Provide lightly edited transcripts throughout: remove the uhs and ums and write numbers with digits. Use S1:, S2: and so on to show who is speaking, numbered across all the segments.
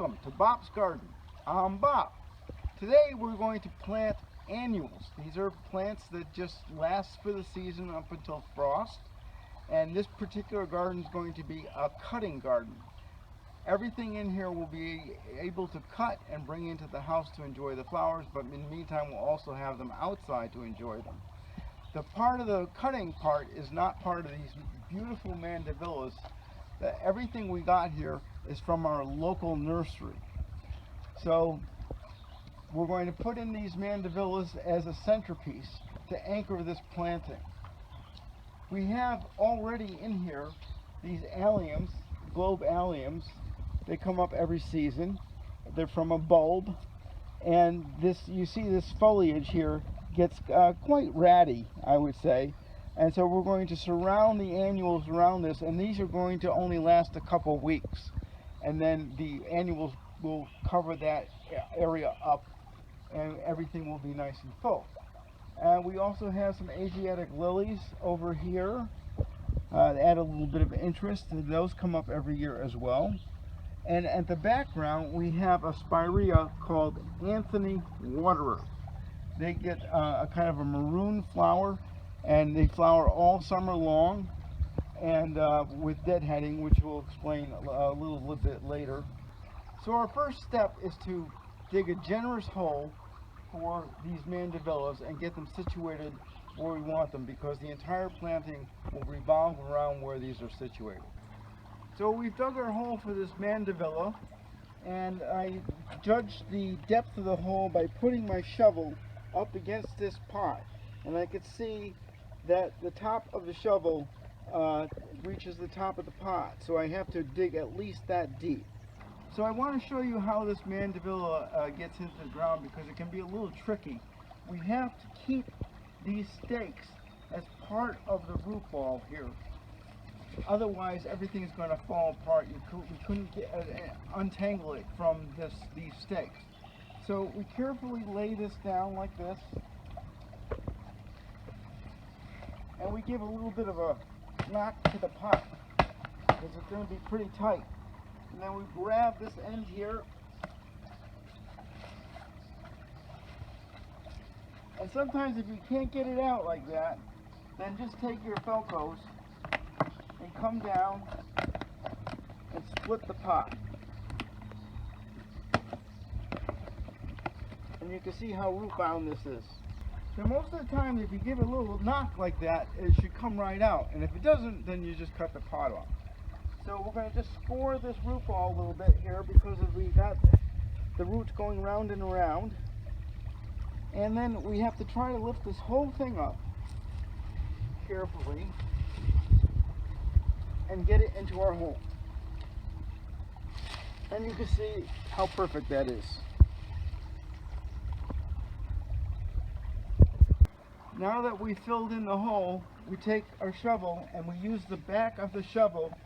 S1: Welcome to Bob's Garden. I'm Bob. Today we're going to plant annuals. These are plants that just last for the season up until frost. And this particular garden is going to be a cutting garden. Everything in here will be able to cut and bring into the house to enjoy the flowers, but in the meantime we'll also have them outside to enjoy them. The part of the cutting part is not part of these beautiful mandevillas. Everything we got here is from our local nursery. So we're going to put in these mandevillas as a centerpiece to anchor this planting. We have already in here these alliums, globe alliums. They come up every season. They're from a bulb, and you see this foliage here gets quite ratty, I would say. And so we're going to surround the annuals around this, and these are going to only last a couple weeks. And then the annuals will cover that area up, and everything will be nice and full. And we also have some Asiatic lilies over here. Add a little bit of interest. Those come up every year as well. And at the background, we have a spirea called Anthony Waterer. They get a kind of a maroon flower, and they flower all summer long, and with deadheading, which we'll explain a little bit later. So our first step is to dig a generous hole for these mandevillas and get them situated where we want them, because the entire planting will revolve around where these are situated. So we've dug our hole for this mandevilla, and I judged the depth of the hole by putting my shovel up against this pot, and I could see that the top of the shovel reaches the top of the pot, so I have to dig at least that deep. So I want to show you how this mandevilla gets into the ground, because it can be a little tricky. We have to keep these stakes as part of the root ball here. Otherwise, everything is going to fall apart. We couldn't untangle it from these stakes. So we carefully lay this down like this, and we give a little bit of a knock to the pot, because it's going to be pretty tight. And then we grab this end here, and sometimes if you can't get it out like that, then just take your Felcos and come down and split the pot. And you can see how root bound this is. So most of the time, if you give it a little knock like that, it should come right out. And if it doesn't, then you just cut the pot off. So we're going to just score this root ball a little bit here, because we got the roots going round and around. And then we have to try to lift this whole thing up carefully and get it into our hole. And you can see how perfect that is. Now that we filled in the hole, we take our shovel and we use the back of the shovel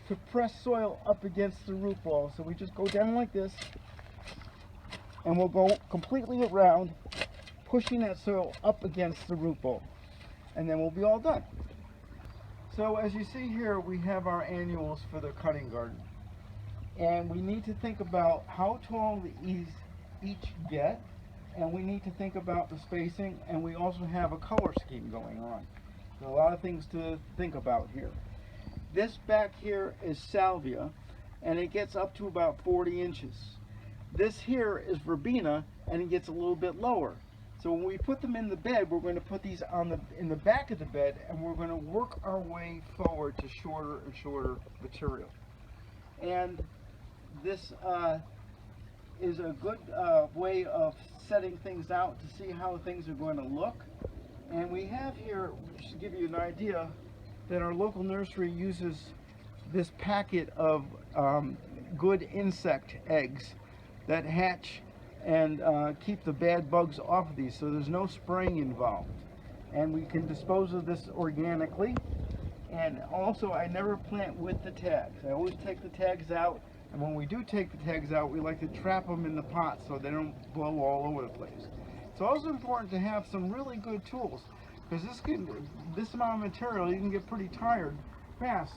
S1: to press soil up against the root ball. So we just go down like this, and we'll go completely around, pushing that soil up against the root ball. And then we'll be all done. So as you see here, we have our annuals for the cutting garden. And we need to think about how tall these each get, and we need to think about the spacing, and we also have a color scheme going on. There are a lot of things to think about here. This back here is Salvia, and it gets up to about 40 inches. This here is Verbena, and it gets a little bit lower. So when we put them in the bed, we're going to put these in the back of the bed, and we're going to work our way forward to shorter and shorter material. And this is a good way of setting things out to see how things are going to look. And we have here, just to give you an idea, that our local nursery uses this packet of good insect eggs that hatch and keep the bad bugs off of these, so there's no spraying involved. And we can dispose of this organically. And also, I never plant with the tags. I always take the tags out, and when we do take the tags out, we like to trap them in the pot so they don't blow all over the place. It's also important to have some really good tools, because this amount of material, you can get pretty tired fast.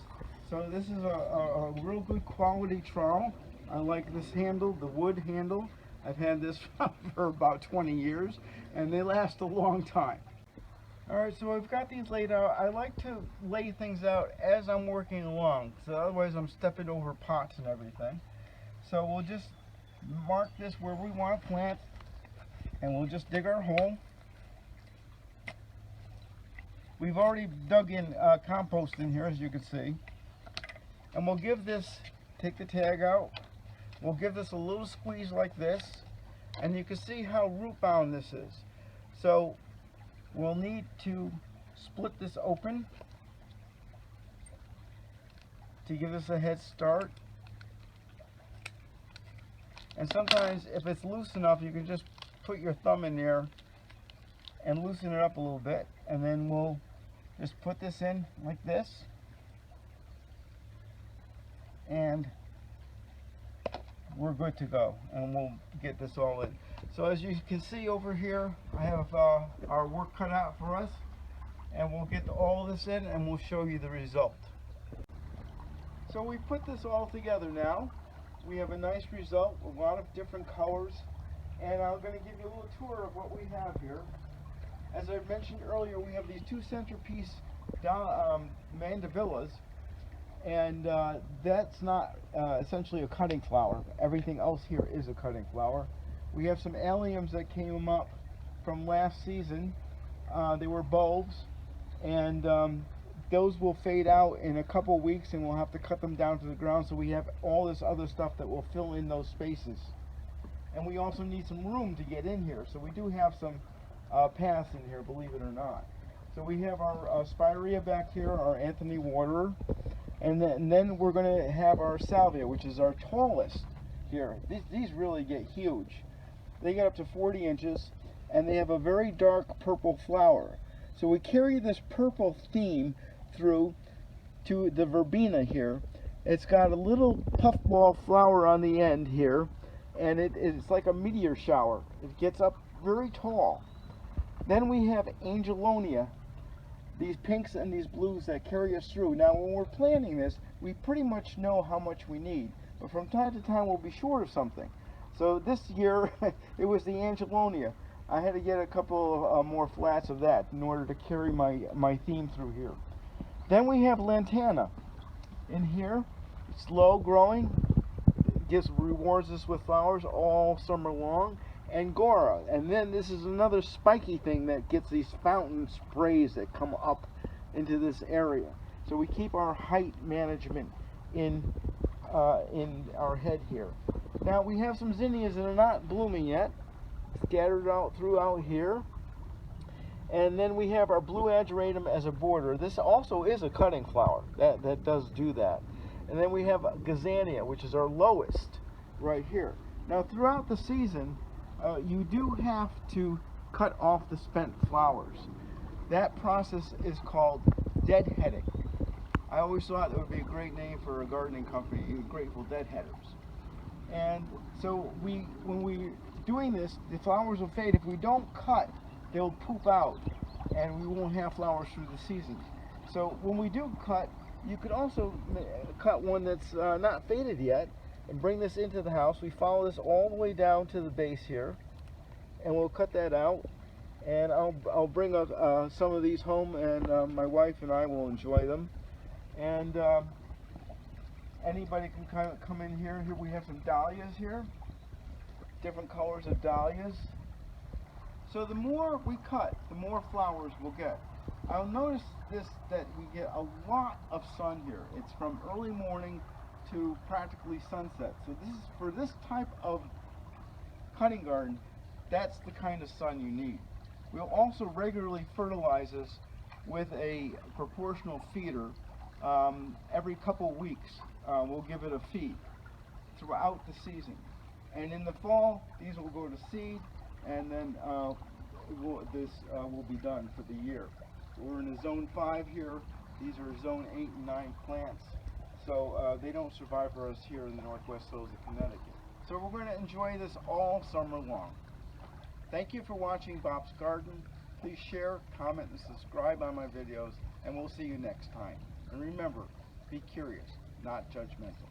S1: So this is a real good quality trowel. I like this handle, the wood handle. I've had this for about 20 years, and they last a long time. Alright, so I've got these laid out. I like to lay things out as I'm working along, so otherwise I'm stepping over pots and everything. So we'll just mark this where we want to plant, and we'll just dig our hole. We've already dug in compost in here, as you can see. And we'll give this, take the tag out, we'll give this a little squeeze like this, and you can see how root bound this is. So we'll need to split this open to give us a head start. And sometimes if it's loose enough, you can just put your thumb in there and loosen it up a little bit, and then we'll just put this in like this, and we're good to go, and we'll get this all in. So as you can see over here, I have our work cut out for us, and we'll get all this in and we'll show you the result. So we put this all together now. We have a nice result, a lot of different colors, and I'm going to give you a little tour of what we have here. As I mentioned earlier, we have these two centerpiece mandavillas, and that's not essentially a cutting flower. Everything else here is a cutting flower. We have some alliums that came up from last season. They were bulbs, and those will fade out in a couple weeks, and we'll have to cut them down to the ground, so we have all this other stuff that will fill in those spaces. And we also need some room to get in here, so we do have some paths in here, believe it or not. So we have our spirea back here, our Anthony waterer, and then we're going to have our Salvia, which is our tallest here. These really get huge. They get up to 40 inches, and they have a very dark purple flower. So we carry this purple theme through to the Verbena here. It's got a little puffball flower on the end here, and it's like a meteor shower. It gets up very tall. Then we have Angelonia, these pinks and these blues that carry us through. Now when we're planting this, we pretty much know how much we need, but from time to time we'll be short of something. So this year it was the Angelonia. I had to get a couple of more flats of that in order to carry my theme through here. Then we have Lantana in here. It's slow growing, rewards us with flowers all summer long. Angora, and then this is another spiky thing that gets these fountain sprays that come up into this area. So we keep our height management in our head here. Now we have some zinnias that are not blooming yet, scattered out throughout here. And then we have our blue ageratum as a border. This also is a cutting flower. That does do that. And then we have Gazania, which is our lowest right here. Now throughout the season, you do have to cut off the spent flowers. That process is called deadheading. I always thought it would be a great name for a gardening company, Grateful Deadheaders. And so when we're doing this, the flowers will fade. If we don't cut, they'll poop out, and we won't have flowers through the season. So when we do cut, you could also cut one that's not faded yet, and bring this into the house. We follow this all the way down to the base here, and we'll cut that out, and I'll bring some of these home, and my wife and I will enjoy them. And anybody can kind of come in here. Here we have some dahlias here, different colors of dahlias. So the more we cut, the more flowers we'll get. I'll notice that we get a lot of sun here. It's from early morning to practically sunset. So this is, for this type of cutting garden, that's the kind of sun you need. We'll also regularly fertilize this with a proportional feeder. Every couple weeks we'll give it a feed throughout the season. And in the fall, these will go to seed, and then this will be done for the year. We're in a zone 5 here. These are zone 8 and 9 plants. So they don't survive for us here in the Northwest Hills of Connecticut. So we're going to enjoy this all summer long. Thank you for watching Bob's Garden. Please share, comment, and subscribe on my videos, and we'll see you next time. And remember, be curious, not judgmental.